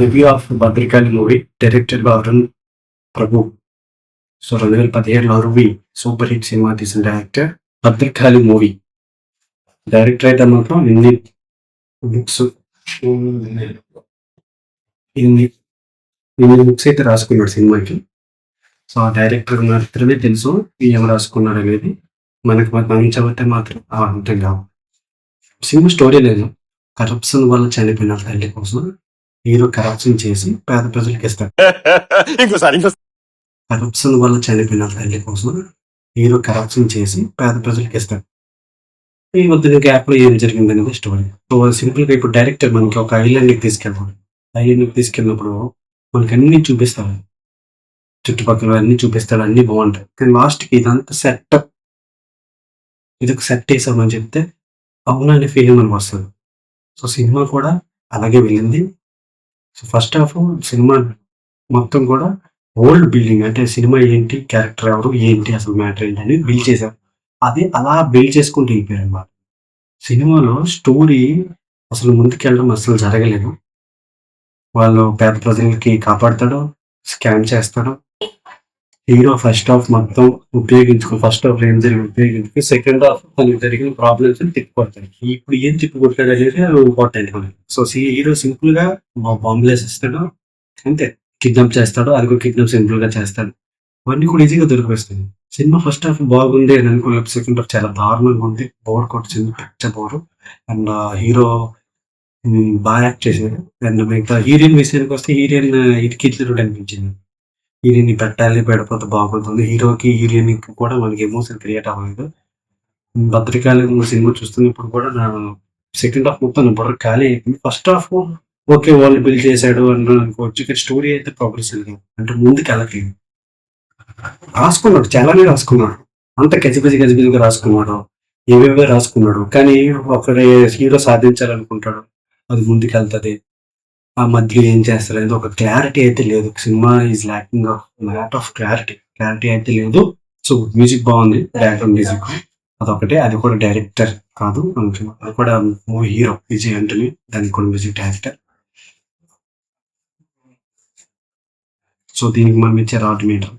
Review of Bhadrakali movie directed by Arun Prabhu. So 2017లో Aruvi super hit cinema తీసిన director. Bhadrakali movie director అయితే మాత్రం ఇన్ని బుక్స్ ఇన్ని బుక్స్ అయితే రాసుకున్నాడు సినిమాకి. సో ఆ డైరెక్టర్ మాత్రమే తెలుసు ఏం రాసుకున్నాడు అనేది. మనకి మనం చదివితే మాత్రం అర్థం కావు. సినిమా స్టోరీ లేదు. కరప్షన్ వల్ల చనిపోయిన తల్లి కోసం హీరో కరప్షన్ చేసి పేద ప్రజలకు ఇస్తాడు. కరప్షన్ వల్ల చనిపోయిన తల్లి కోసం హీరో కరప్షన్ చేసి పేద ప్రజలకు ఇస్తాడు. ఈ మధ్య గ్యాప్ లో ఏం జరిగింది అనేది స్టోరీ. సో సింపుల్ గా ఇప్పుడు డైరెక్టర్ మనకి ఒక ఐలాండ్కి తీసుకెళ్తాడు. ఐలాండ్కి తీసుకెళ్ళినప్పుడు మనకి అన్ని చూపిస్తాడు. చుట్టుపక్కల అన్ని చూపిస్తాడు, అన్ని బాగుంటాయి. కానీ లాస్ట్ కి ఇదంతా సెటప్, ఇది ఒక సెట్ వేసామని చెప్తే అవునా అనే ఫీలింగ్ మనకు వస్తుంది. సో సినిమా కూడా అలాగే వెళ్ళింది. సో ఫస్ట్ హాఫ్ సినిమా మొత్తం కూడా ఓల్డ్ బిల్డింగ్, అంటే సినిమా ఏంటి, క్యారెక్టర్ ఎవరు, ఏంటి అసలు మ్యాటర్ ఏంటి అని బిల్డ్ చేశారు. అది అలా బిల్డ్ చేసుకుంటూ వెళ్ళిపోయారు అన్నమాట. సినిమాలో స్టోరీ అసలు ముందుకెళ్ళడం అసలు జరగలేదు. వాళ్ళు పేద ప్రజలకి కాపాడతాడు, స్కామ్ చేస్తాడు. హీరో ఫస్ట్ హాఫ్ మొత్తం ఫస్ట్ హాఫ్ ఏం జరిగింది ఉపయోగించుకుని సెకండ్ హాఫ్ తనకి జరిగిన ప్రాబ్లమ్స్ తిప్పికొడతాడు. ఇప్పుడు ఏం తిప్పికొట్టాడు అనేది ఇంపార్టెంట్. సో హీరో సింపుల్ గా బాంబులు వేసేస్తాడు, అంతే. కిడ్నాప్ చేస్తాడు, అది కూడా కిడ్నాప్ సింపుల్ గా చేస్తాడు. అవన్నీ కూడా ఈజీగా దొరికిపోతుంది. సినిమా ఫస్ట్ హాఫ్ బాగుంది అని అనుకున్న సెకండ్ హాఫ్ చాలా దారుణంగా ఉంది. బోర్ కొట్టింది, పిక్చర్ బోర్. అండ్ హీరో బాగా యాక్ట్ చేశాడు. అండ్ మిగతా హీరోయిన్ విషయానికి వస్తే హీరోయిన్ ఇటుకిట్లు అనిపించింది. హీరోయిన్ పెట్టాలి, పెడిపోతే బాగుంటుంది. హీరోకి హీరోయిన్ కూడా మనకి ఎమోషన్ క్రియేట్ అవ్వలేదు. భద్రకాళి సినిమా చూస్తున్నప్పుడు కూడా నా సెకండ్ హాఫ్ మొత్తం బుర్ర ఖాళీ అయిపోయింది. ఫస్ట్ హాఫ్ ఓకే వాళ్ళు బిల్డ్ చేశాడు అని అనుకోవచ్చు, కానీ స్టోరీ అయితే ప్రోగ్రెస్ లేదు, అంటే ముందుకు వెళ్ళట్లేదు. రాసుకున్నాడు, చాలానే రాసుకున్నాడు, అంత గజిబిజిగా రాసుకున్నాడు, ఏవేవో రాసుకున్నాడు. కానీ ఒకరి హీరో సాధించాలనుకుంటాడు, అది ముందుకు వెళ్తుంది. ఆ మధ్యలో ఏం చేస్తారు అనేది ఒక క్లారిటీ అయితే లేదు. Cinema is lacking of mat of clarity అయితే లేదు. సో మ్యూజిక్ బాగుంది, బ్యాక్గ్రౌండ్ మ్యూజిక్ అదొకటే. అది కూడా డైరెక్టర్ కాదు, అది కూడా మూవీ హీరో విజయ్ ఆంటనీ, దానికి కూడా మ్యూజిక్ డైరెక్టర్. సో దీనికి మనం ఇచ్చే రాడ్ మీటర్